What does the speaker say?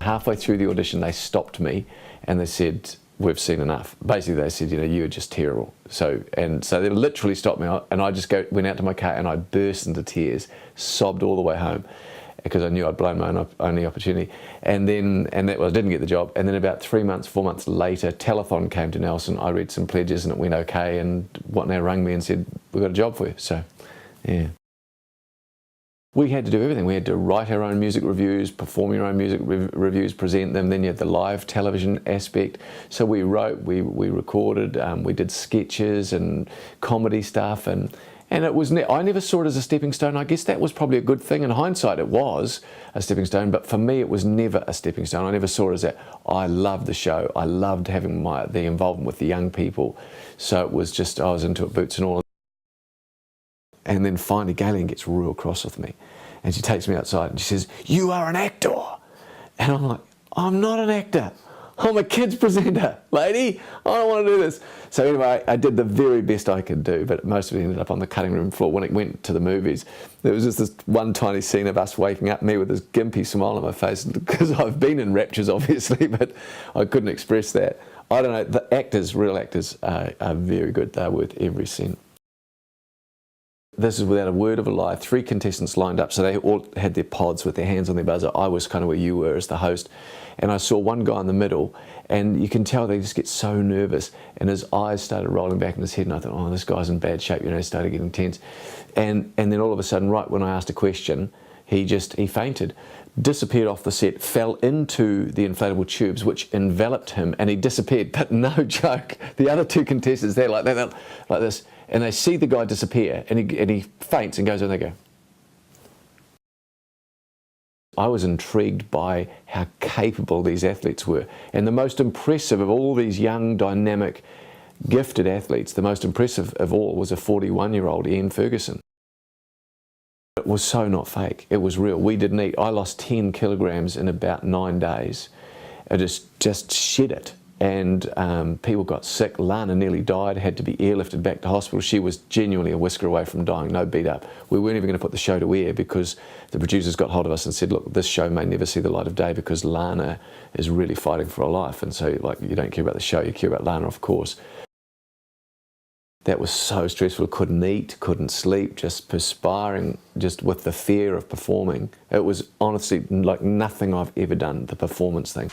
Halfway through the audition, they stopped me and they said, "We've seen enough." Basically, they said, "You're just terrible." So they literally stopped me, and I just went out to my car and I burst into tears, sobbed all the way home, because I knew I'd blown my only opportunity. And that was, I didn't get the job. And then about 4 months later, telethon came to Nelson. I read some pledges and it went okay. And Watney rang me and said, "We've got a job for you." So, yeah. We had to do everything. We had to write our own music reviews, perform our own music reviews, present them. Then you had the live television aspect. So we wrote, we recorded, we did sketches and comedy stuff, and it was. I never saw it as a stepping stone. I guess that was probably a good thing. In hindsight, it was a stepping stone, but for me, it was never a stepping stone. I never saw it as that. I loved the show. I loved having the involvement with the young people. So it was just, I was into it, boots and all. And then finally, Galen gets real cross with me. And she takes me outside and she says, "You are an actor." And I'm like, "I'm not an actor. I'm a kids presenter, lady. I don't want to do this." So anyway, I did the very best I could do, but most of it ended up on the cutting room floor. When it went to the movies, there was just this one tiny scene of us waking up, me with this gimpy smile on my face, because I've been in raptures, obviously, but I couldn't express that. I don't know, the actors, real actors, are very good. They're worth every cent. This is without a word of a lie. 3 contestants lined up, so they all had their pods with their hands on their buzzer. I was kind of where you were as the host, and I saw one guy in the middle, and you can tell they just get so nervous, and his eyes started rolling back in his head, and I thought, "Oh, this guy's in bad shape," he started getting tense. And then all of a sudden, right when I asked a question, he fainted, disappeared off the set, fell into the inflatable tubes, which enveloped him, and he disappeared. But no joke, the other 2 contestants, they're like that, like this, and they see the guy disappear, and he faints and goes, and they go. I was intrigued by how capable these athletes were, and the most impressive of all these young, dynamic, gifted athletes, the most impressive of all was a 41-year-old Ian Ferguson. It was so not fake. It was real. We didn't eat. I lost 10 kilograms in about 9 days. I just shed it. And people got sick. Lana nearly died, had to be airlifted back to hospital. She was genuinely a whisker away from dying, no beat up. We weren't even going to put the show to air because the producers got hold of us and said, "Look, this show may never see the light of day because Lana is really fighting for her life." And so, like, you don't care about the show, you care about Lana, of course. That was so stressful. Couldn't eat, couldn't sleep, just perspiring, just with the fear of performing. It was honestly like nothing I've ever done, the performance thing.